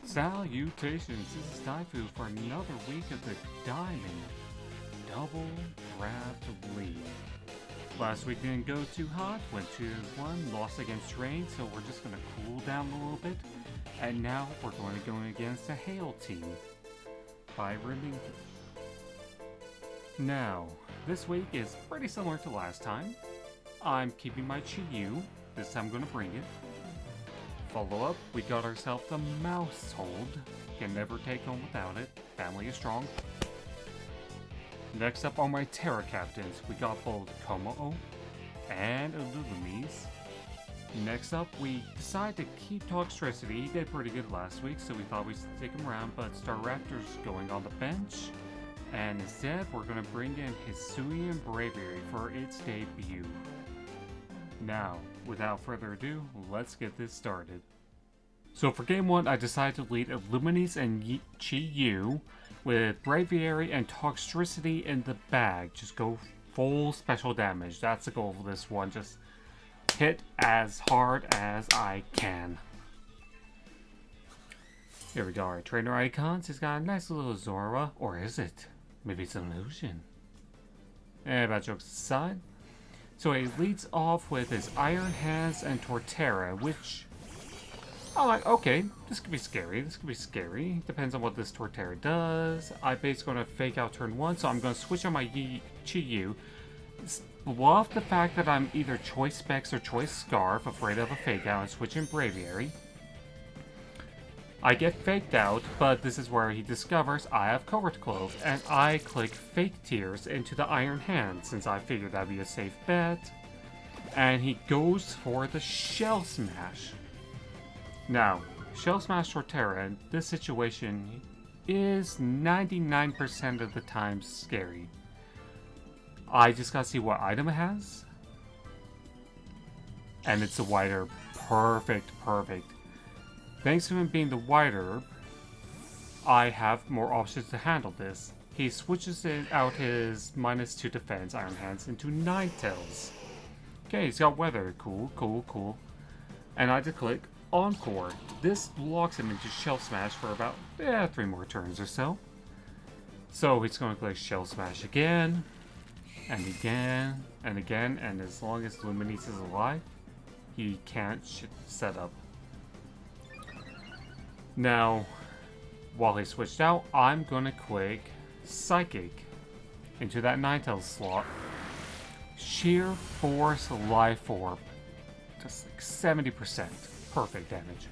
Salutations, this is Difu for another week of the Dimond Double Draft League. Last week didn't go too hot, went 2-1, lost against rain, so we're just going to cool down a little bit. And now we're going to go against a Hail team by Relinnquish. Now, this week is pretty similar to last time. I'm keeping my Chi-Yu, this time I'm going to bring it. Follow up, we got ourselves the Mousehold. Can never take home without it. Family is strong. Next up are my Terra Captains. We got both Komo and Illumis. Next up, we decided to keep Toxtricity. He did pretty good last week, so we thought we'd stick him around, but Staraptor's going on the bench. And instead, we're going to bring in Hisuian Braviary for its debut. Now, without further ado, let's get this started. So for game 1, I decided to lead Illuminis and Chi-Yu with Braviary and Toxtricity in the bag. Just go full special damage. That's the goal for this one. Just hit as hard as I can. Here we go, our trainer icons. He's got a nice little Zora. Or is it? Maybe it's an illusion. About jokes aside. So he leads off with his Iron Hands and Torterra, which... I'm like, okay, this could be scary. This could be scary. Depends on what this Torterra does. I'm basically going to fake out turn 1, so I'm going to switch on my Chi-Yu. Bluff the fact that I'm either Choice Specs or Choice Scarf, afraid of a fake out, and switch in Braviary. I get faked out, but this is where he discovers I have Covert Clove, and I click Fake Tears into the Iron Hand, since I figured that'd be a safe bet. And he goes for the Shell Smash. Now, Shell Smash Torterra in this situation is 99% of the time scary. I just gotta see what item it has. And it's a White Herb. Perfect, perfect. Thanks to him being the White Herb, I have more options to handle this. He switches out his -2 defense Iron Hands into Ninetales. Okay, he's got Weather. Cool, cool, cool. And I just click Encore. This locks him into Shell Smash for about 3 more turns or so. So he's going to click Shell Smash again, and again, and again, and as long as Luminis is alive, he can't set up. Now, while he switched out, I'm gonna click Psychic into that Ninetales slot. Sheer Force Life Orb. Just like 70%. Perfect damage.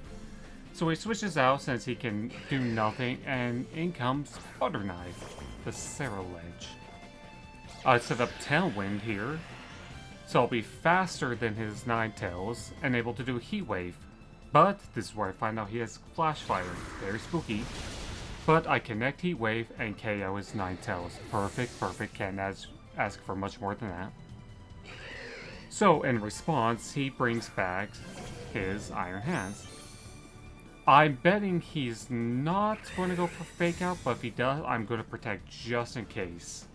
So he switches out since he can do nothing, and in comes Butter Knife, the Ceruledge. I set up Tailwind here, so I'll be faster than his Ninetales and able to do a Heat Wave. But this is where I find out he has Flash Fire. Very spooky. But I connect Heat Wave and KO his Ninetales. Perfect, perfect. Can't ask for much more than that. So in response, he brings back his Iron Hands. I'm betting he's not going to go for Fake Out, but if he does, I'm going to protect just in case.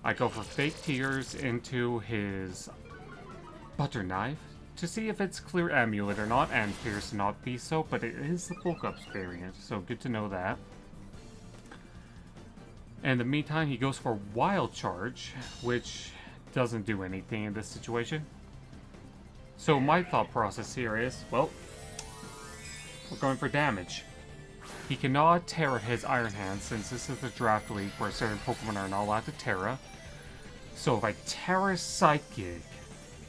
I go for Fake Tears into his Butter Knife to see if it's Clear Amulet or not, and appears to not be so, but it is the Bulk Ups variant, so good to know that. In the meantime, he goes for Wild Charge, which doesn't do anything in this situation. So my thought process here is, well, we're going for damage. He cannot Terra his Iron Hand, since this is the draft league where certain Pokemon are not allowed to Terra. So if I Terra Psychic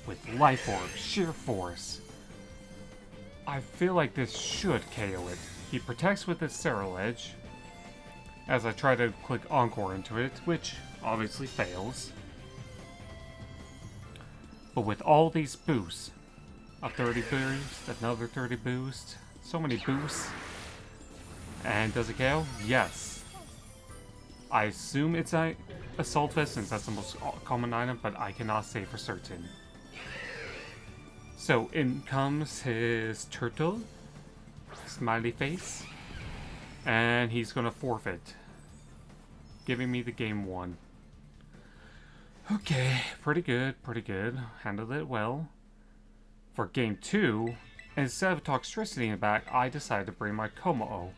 with Life Orb, Sheer Force, I feel like this should KO it. He protects with his Ceruledge, as I try to click Encore into it, which obviously fails. But with all these boosts, a 30 boost, another 30 boost, so many boosts, and does it KO? Yes. I assume it's a Assault Vest since that's the most common item, but I cannot say for certain. So in comes his Turtle, smiley face, and he's gonna forfeit, giving me the game 1. Okay, pretty good, pretty good. Handled it well. For game 2, Instead of Toxtricity back, I decided to bring my Komo-o.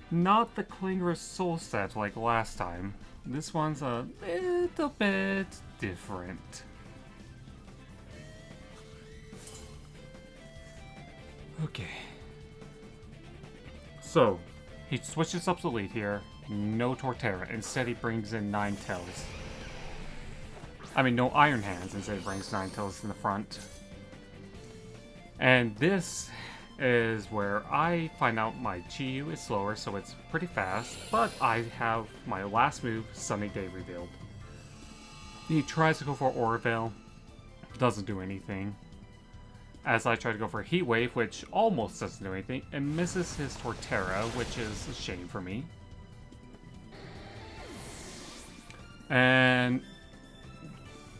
Not the Klinger's Soul set like last time. This one's a little bit different. Okay. So, he switches up the lead here. No Torterra. Instead, he brings in Ninetales. I mean, no Iron Hands. Instead, he brings Ninetales in the front. And this is where I find out my Chi-Yu is slower, so it's pretty fast. But I have my last move, Sunny Day, revealed. He tries to go for Aura Veil. Doesn't do anything. As I try to go for Heat Wave, which almost doesn't do anything, and misses his Torterra, which is a shame for me. And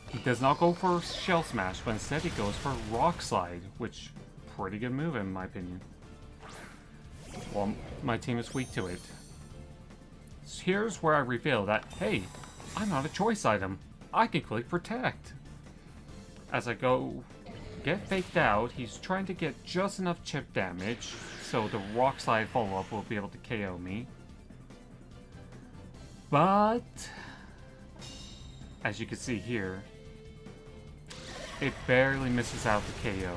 he does not go for Shell Smash, but instead he goes for Rock Slide, which pretty good move in my opinion. Well, my team is weak to it. So here's where I reveal that, hey, I'm not a choice item. I can click Protect. As I go get faked out, he's trying to get just enough chip damage, so the Rock Slide follow-up will be able to KO me. But as you can see here, it barely misses out the KO.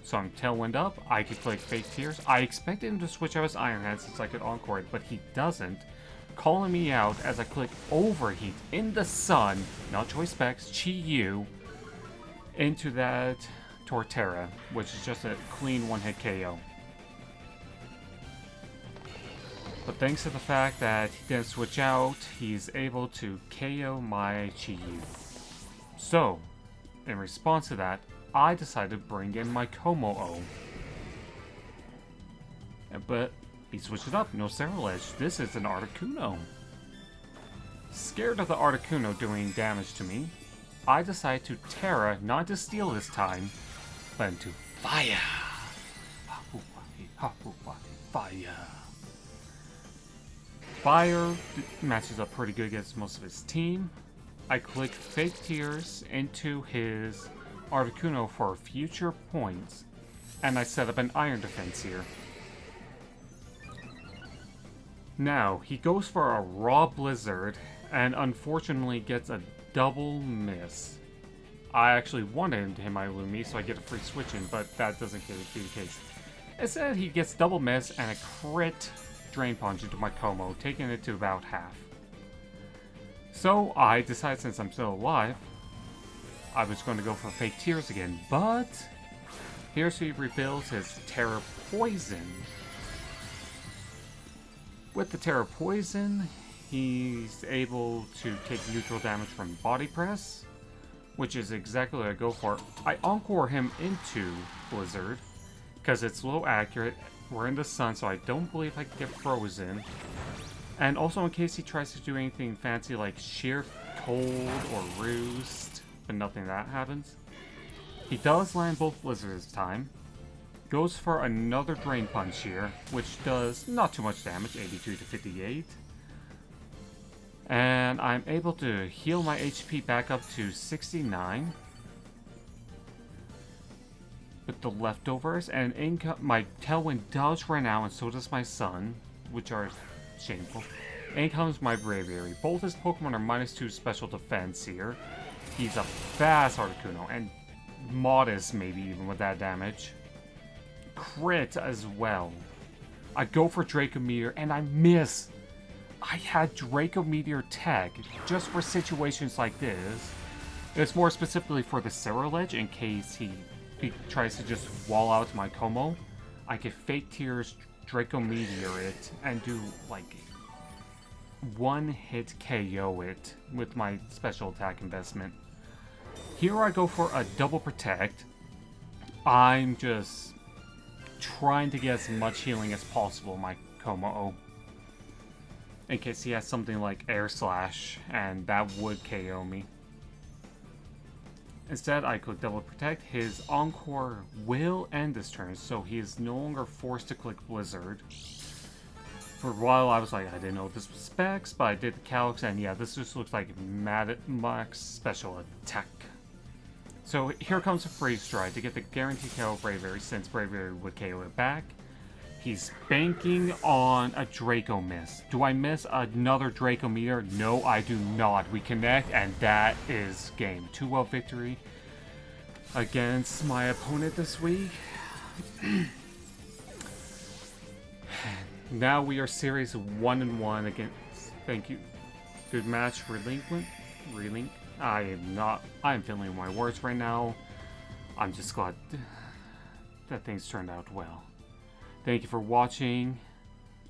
So I'm Tailwind up, I could click Fake Tears. I expected him to switch out his Iron Hand since I could Encore it, but he doesn't. Calling me out as I click Overheat in the sun, not Choice Specs, Chi-Yu, into that Torterra, which is just a clean one-hit KO. But thanks to the fact that he didn't switch out, he's able to KO my Chi-Yu. So, in response to that, I decided to bring in my Komo-o. But he switched it up, no Cerulege. This is an Articuno. Scared of the Articuno doing damage to me, I decided to Terra, not to steal this time, but into Fire. Fire. Fire matches up pretty good against most of his team. I click Fake Tears into his Articuno for future points, and I set up an Iron Defense here. Now, he goes for a Raw Blizzard, and unfortunately gets a double miss. I actually wanted him to hit my Lumi, so I get a free switch in, but that doesn't be the case. Instead, he gets double miss and a crit Drain Punch into my Como, taking it to about half. So I decided, since I'm still alive, I was going to go for Fake Tears again, but here he reveals his Terra Poison. With the Terra Poison, he's able to take neutral damage from Body Press, which is exactly what I go for. I Encore him into Blizzard, because it's low accurate. We're in the sun, so I don't believe I can get frozen. And also in case he tries to do anything fancy like Sheer Cold or Roost, but nothing that happens. He does land both Blizzards this time. Goes for another Drain Punch here, which does not too much damage, 82 to 58. And I'm able to heal my HP back up to 69. With the leftovers, and my Tailwind does run out, and so does my Sun, which are shameful. In comes my Braviary. Both his Pokemon are -2 special defense here. He's a fast Articuno, and modest maybe even with that damage. Crit as well. I go for Draco Meteor, and I miss. I had Draco Meteor Tech just for situations like this. It's more specifically for the Cerulege in case he tries to just wall out my Como. I could Fake Tears, Draco Meteor it, and do like one-hit KO it with my special attack investment. Here I go for a double protect. I'm just trying to get as much healing as possible in my Como-o, in case he has something like Air Slash, and that would KO me. Instead, I click double protect. His Encore will end this turn, so he is no longer forced to click Blizzard. For a while, I was like, I didn't know this was specs, but I did the calcs, and yeah, this just looks like max special attack. So here comes a freeze strike to get the guaranteed KO of Braviary, since Braviary would KO it back. He's banking on a Draco miss. Do I miss another Draco meter? No, I do not. We connect, and that is game. 2-0 victory against my opponent this week. Now we are series 1-1 against. Thank you. Good match, Relink. I'm feeling my words right now. I'm just glad that things turned out well. Thank you for watching.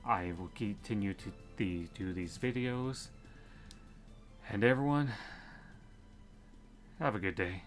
I will continue to do these videos. And everyone, have a good day.